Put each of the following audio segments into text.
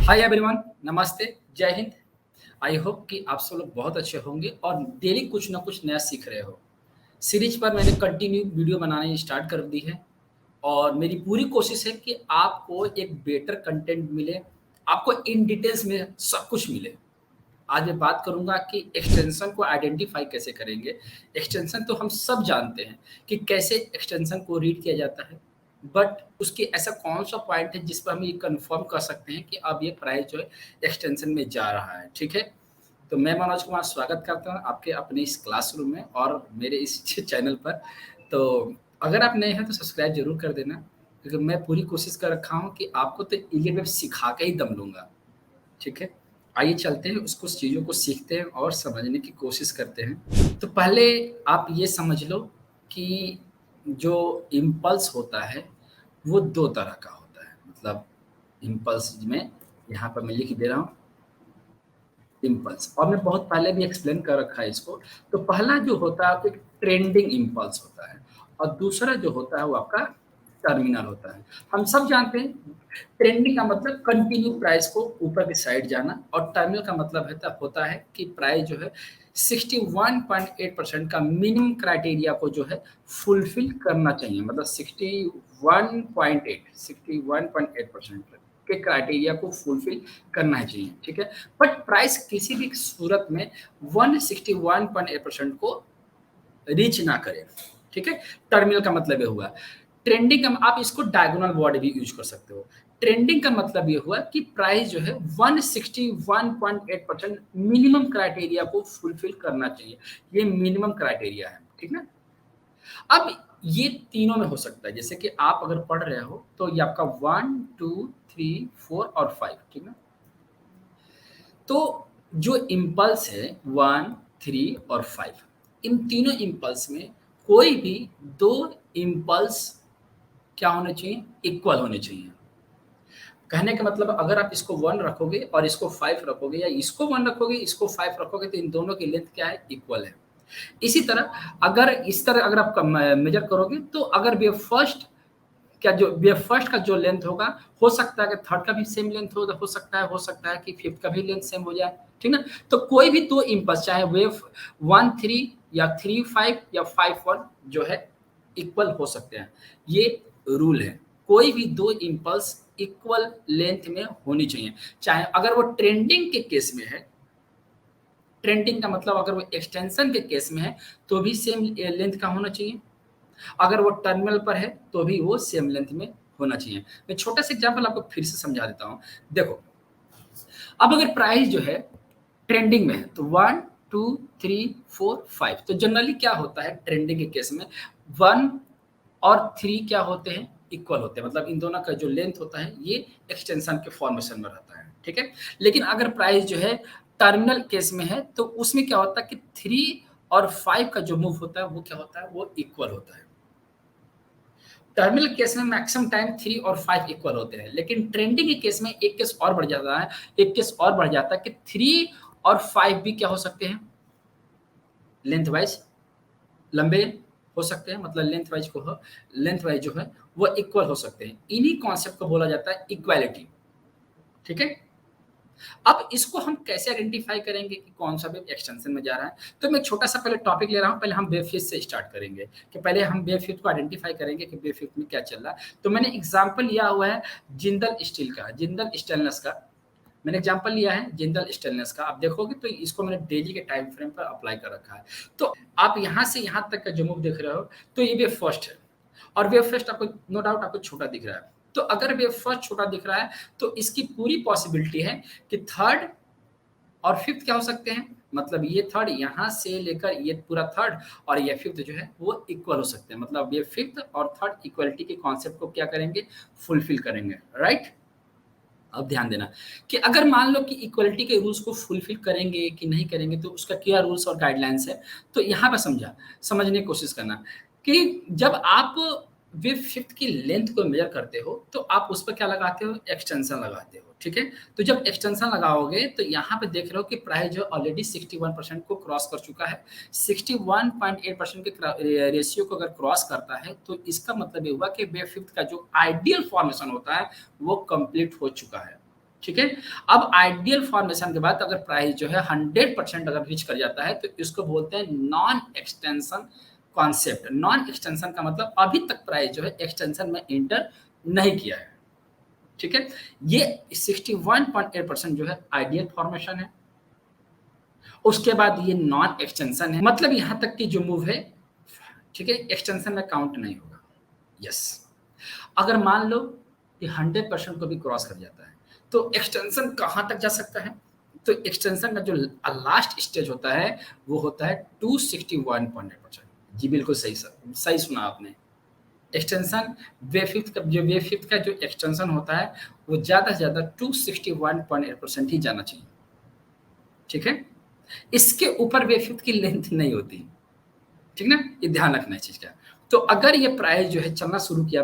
Hi everyone, नमस्ते, जय Hind. I hope कि आप सब लोग बहुत अच्छे होंगे और डेली कुछ ना कुछ नया सीख रहे हो। सीरीज पर मैंने कंटिन्यू वीडियो बनानी स्टार्ट कर दी है और मेरी पूरी कोशिश है कि आपको एक बेटर कंटेंट मिले, आपको इन डिटेल्स में सब कुछ मिले। आज मैं बात करूंगा कि एक्सटेंशन को आइडेंटिफाई कैसे करेंगे। एक्सटेंशन तो हम सब जानते हैं कि कैसे एक्सटेंशन को रीड किया जाता है, बट उसके ऐसा कौन सा पॉइंट है जिस पर हम ये कंफर्म कर सकते हैं कि अब ये प्राइस जो है एक्सटेंशन में जा रहा है। ठीक है, तो मैं मनोज कुमार स्वागत करता हूँ आपके अपने इस क्लासरूम में और मेरे इस चैनल पर। तो अगर आप नए हैं तो सब्सक्राइब जरूर कर देना, क्योंकि मैं पूरी कोशिश कर रखा हूँ कि आपको तो ये वेब सिखा के ही दम लूंगा। ठीक है, आइए चलते हैं, उसको चीज़ों को सीखते हैं और समझने की कोशिश करते हैं। तो पहले आप ये समझ लो कि जो इम्पल्स होता है वो 2 तरह का होता है। मतलब इम्पल्स में यहाँ पर मैं लिख दे रहा हूँ इम्पल्स, और मैं बहुत पहले भी एक्सप्लेन कर रखा है इसको। तो पहला जो होता है वो एक ट्रेंडिंग इम्पल्स होता है और दूसरा जो होता है वो आपका टर्मिनल होता है। हम सब जानते हैं ट्रेंडिंग का मतलब कंटिन्यू प्राइस को ऊपर की साइड जाना, और टर्मिनल का मतलब होता है कि प्राइस जो है 61.8% का मिनिमम क्राइटेरिया को जो है फुलफिल करना चाहिए। मतलब 61.8% के क्राइटेरिया को फुलफिल करना चाहिए। ठीक है, बट प्राइस किसी भी सूरत में 161.8% को रीच ना करे। ठीक है, टर्मिनल का मतलब ये हुआ। ट्रेंडिंग का आप इसको डायगोनल बॉडी भी यूज कर सकते हो। ट्रेंडिंग का मतलब ये हुआ कि प्राइस जो है 161.8% मिनिमम क्राइटेरिया को फुलफिल करना चाहिए। ये मिनिमम क्राइटेरिया है। ठीक है, अब ये तीनों में हो सकता है। जैसे कि आप अगर पढ़ रहे हो तो ये आपका 1, 2, 3, 4 और 5। ठीक है, तो जो इम्पल्स है 1, 3 और 5, इन तीनों इम्पल्स में कोई भी 2 इम्पल्स क्या होने चाहिए, इक्वल होने चाहिए। कहने का मतलब अगर आप इसको 1 रखोगे और इसको 5 रखोगे, या इसको 1 रखोगे इसको 5 रखोगे, तो इन दोनों की लेंथ क्या है, इक्वल है। इसी तरह अगर इस तरह अगर आप मेजर करोगे तो अगर वे फर्स्ट क्या जो वेव फर्स्ट का जो लेंथ होगा, हो सकता है कि थर्ड का भी सेम लेंथ हो सकता है कि फिफ्थ का भी लेंथ सेम हो जाए। ठीक ना, तो कोई भी 2 इम्पल्स, चाहे वेव 1, 3 या 3, 5 या 5, 1 जो है इक्वल हो सकते हैं। ये रूल है, कोई भी 2 इम्पल्स इक्वल लेंथ में होनी चाहिए। चाहे अगर वो ट्रेंडिंग के केस में है, ट्रेंडिंग का मतलब अगर वो एक्सटेंशन के केस में है तो भी सेम लेंथ का होना चाहिए। अगर वो टर्मिनल पर है तो भी वो सेम लेंथ में होना चाहिए। मैं छोटा सा एग्जांपल आपको फिर से समझा देता हूँ। देखो, अब अगर प्राइस जो है ट्रेंडिंग में है तो 1, 2, 3, 4, 5, तो जनरली क्या होता है ट्रेंडिंग के केस में 1 और 3 क्या होते हैं, इक्वल होते हैं। मतलब इन दोनों का जो लेंथ होता है ये एक्सटेंशन के फॉर्मेशन में रहता है। ठीक है, लेकिन अगर प्राइस जो है टर्मिनल केस में है तो उसमें क्या होता है कि 3 और 5 का जो मूव होता है वो क्या होता है, वो इक्वल होता है। टर्मिनल केस में मैक्सिमम टाइम 3 और 5 इक्वल होते हैं, लेकिन ट्रेंडिंग के केस में एक केस और बढ़ जाता है। एक केस और बढ़ जाता है कि 3 और 5 भी क्या हो सकते हैं, लेंथ वाइज लंबे हो सकते हैं। मतलब लेंथ वाइज जो है वो इक्वल हो सकते हैं। इन्हीं कॉन्सेप्ट को बोला जाता है इक्वालिटी। ठीक है, अब इसको हम कैसे आइडेंटिफाई करेंगे कि कौन सा वेव एक्सटेंशन में जा रहा है। तो मैं छोटा सा पहले टॉपिक ले रहा हूँ, पहले हम वेव फिफ्थ से स्टार्ट करेंगे कि पहले हम वेव फिफ्थ को आइडेंटिफाई करेंगे कि वेव फिफ्थ में क्या चल रहा है। तो मैंने एग्जाम्पल लिया हुआ है जिंदल स्टील का, जिंदल स्टेनलेस का। मैंने एग्जाम्पल लिया है जिंदल स्टेनलेस का। आप देखोगे तो इसको मैंने डेली के टाइम फ्रेम पर अप्लाई कर रखा है। तो आप यहाँ से यहाँ तक का जो मूव देख रहे हो तो ये वेव फर्स्ट है, और वेव फर्स्ट आपको नो डाउट आपको छोटा दिख रहा है। तो अगर वेव फर्स्ट छोटा दिख रहा है तो इसकी पूरी पॉसिबिलिटी है कि थर्ड और फिफ्थ क्या हो सकते हैं। मतलब ये थर्ड यहाँ से लेकर ये पूरा थर्ड और ये फिफ्थ जो है वो इक्वल हो सकते हैं। मतलब ये फिफ्थ और थर्ड इक्वलिटी के कॉन्सेप्ट को क्या करेंगे, फुलफिल करेंगे। राइट, अब ध्यान देना कि अगर मान लो कि इक्वलिटी के रूल्स को फुलफिल करेंगे कि नहीं करेंगे तो उसका क्या रूल्स और गाइडलाइंस है। तो यहाँ पर समझने की कोशिश करना कि जब आप वेव फिफ्थ की लेंथ को मेजर करते हो तो आप उस पर क्या लगाते हो, एक्सटेंशन लगाते हो। ठीक है, तो जब एक्सटेंशन लगाओगे तो यहाँ पे देख रहे हो कि प्राइस जो ऑलरेडी 61% को क्रॉस कर चुका है। 61.8% के रेशियो को अगर क्रॉस करता है तो इसका मतलब ये हुआ कि वेव फिफ्थ का जो आइडियल फॉर्मेशन होता है वो कंप्लीट हो चुका है। ठीक है। अब आइडियल फॉर्मेशन के बाद अगर प्राइस जो है 100% अगर रीच कर जाता है तो इसको बोलते हैं non extension concept. Non extension का मतलब अभी तक प्राइस जो है एक्सटेंशन में इंटर नहीं किया है, ठीक है। ये 61.8% जो है आइडियल फॉर्मेशन है। उसके बाद ये नॉन एक्सटेंशन है, मतलब यहां तक की जो मूव है, ठीक है, एक्सटेंशन में काउंट नहीं होगा। यस, अगर मान लो कि 100% को भी क्रॉस कर जाता है तो एक्सटेंशन कहां तक जा सकता है? तो एक्सटेंशन का जो लास्ट स्टेज होता है वो होता है 261.8%। जी बिल्कुल सही सर, सही सुना आपने। एक्सटेंशन वे फिफ्थ का जो एक्सटेंशन होता है वो ज़्यादा से ज़्यादा 261.8% ही जाना चाहिए, ठीक है। इसके ऊपर वे फिफ्थ की लेंथ नहीं होती, ठीक ना, ये ध्यान रखना है चीज का। तो अगर ये प्राइस जो है चलना शुरू किया,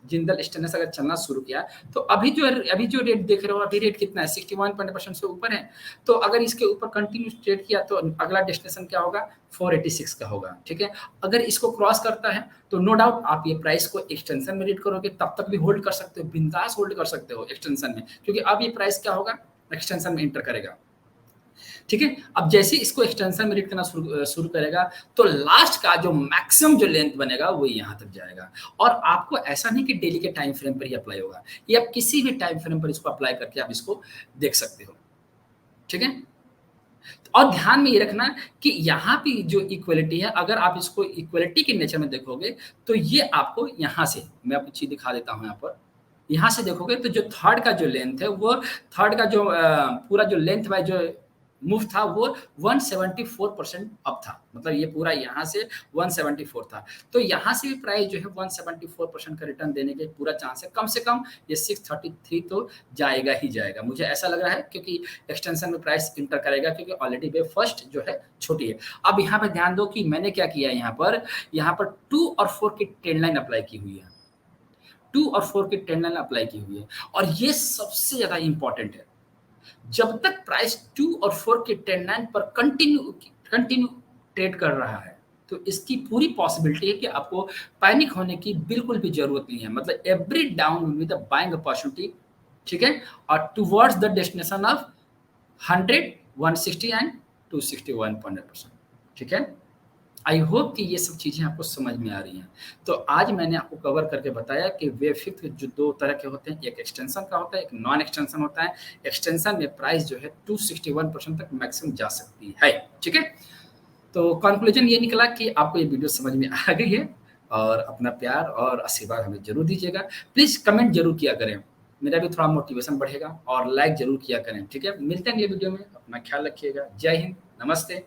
जिंदल स्टेनलेस अगर चलना शुरू किया तो अभी जो रेट देख रहे हो, अभी रेट कितना है 61% से ऊपर है। तो अगर इसके ऊपर कंटिन्यू ट्रेड किया तो अगला डेस्टिनेशन क्या होगा, 486 का होगा, ठीक है। अगर इसको क्रॉस करता है तो नो डाउट आप ये प्राइस को एक्सटेंशन में रीड करोगे, तब तक भी होल्ड कर सकते हो, बिंदास होल्ड कर सकते हो एक्सटेंशन में, क्योंकि अब ये प्राइस क्या होगा, एक्सटेंशन में इंटर करेगा, ठीक है। अब जैसे इसको एक्सटेंशन में रीड करना शुरू करेगा तो लास्ट का जो मैक्सिमम जो लेंथ बनेगा वो यहाँ तक जाएगा। और आपको ऐसा नहीं कि डेली के टाइम फ्रेम पर ही अप्लाई होगा, ये आप किसी भी टाइम फ्रेम पर इसको अप्लाई करके आप इसको देख सकते हो, ठीक है। और ध्यान में ये रखना कि यहाँ पे जो इक्वलिटी है, अगर आप इसको इक्वलिटी के नेचर में देखोगे तो ये आपको यहाँ से, मैं आपको चीज दिखा देता हूँ, यहाँ पर यहाँ से देखोगे तो जो थर्ड का जो लेंथ है वो थर्ड का जो पूरा जो लेंथ वाइज जो मूव था वो 174% अप था, मतलब ये पूरा यहाँ से 174 था। तो यहाँ से भी प्राइस जो है 174% का रिटर्न देने के पूरा चांस है, कम से कम ये 633 तो जाएगा ही जाएगा, मुझे ऐसा लग रहा है, क्योंकि एक्सटेंशन में प्राइस इंटर करेगा, क्योंकि ऑलरेडी वे फर्स्ट जो है छोटी है। अब यहाँ पे ध्यान दो कि मैंने क्या किया है, यहाँ पर 2 और 4 की ट्रेंड लाइन अप्लाई की हुई है, 2 और 4 की ट्रेंड लाइन अप्लाई की हुई है। और ये सबसे ज्यादा इंपॉर्टेंट है, जब तक प्राइस 2 और 4 के ट्रेंड लाइन पर कंटिन्यू ट्रेड कर रहा है तो इसकी पूरी पॉसिबिलिटी है कि आपको पैनिक होने की बिल्कुल भी जरूरत नहीं है, मतलब every down will be the buying opportunity, ठीक है। और towards the destination of 100, 160 and 261.8%, ठीक है। आई होप कि ये सब चीज़ें आपको समझ में आ रही हैं। तो आज मैंने आपको कवर करके बताया कि वेव फिफ्थ जो 2 तरह के होते हैं, एक एक्सटेंशन का होता है, एक नॉन एक्सटेंशन होता है। एक्सटेंशन में प्राइस जो है 261% तक मैक्सिमम जा सकती है, ठीक है। तो कंक्लूजन ये निकला कि आपको ये वीडियो समझ में आ गई है, और अपना प्यार और आशीर्वाद हमें ज़रूर दीजिएगा। प्लीज़ कमेंट ज़रूर किया करें, मेरा भी थोड़ा मोटिवेशन बढ़ेगा, और लाइक ज़रूर किया करें, ठीक है। मिलते हैं अगले वीडियो में, अपना ख्याल रखिएगा। जय हिंद, नमस्ते।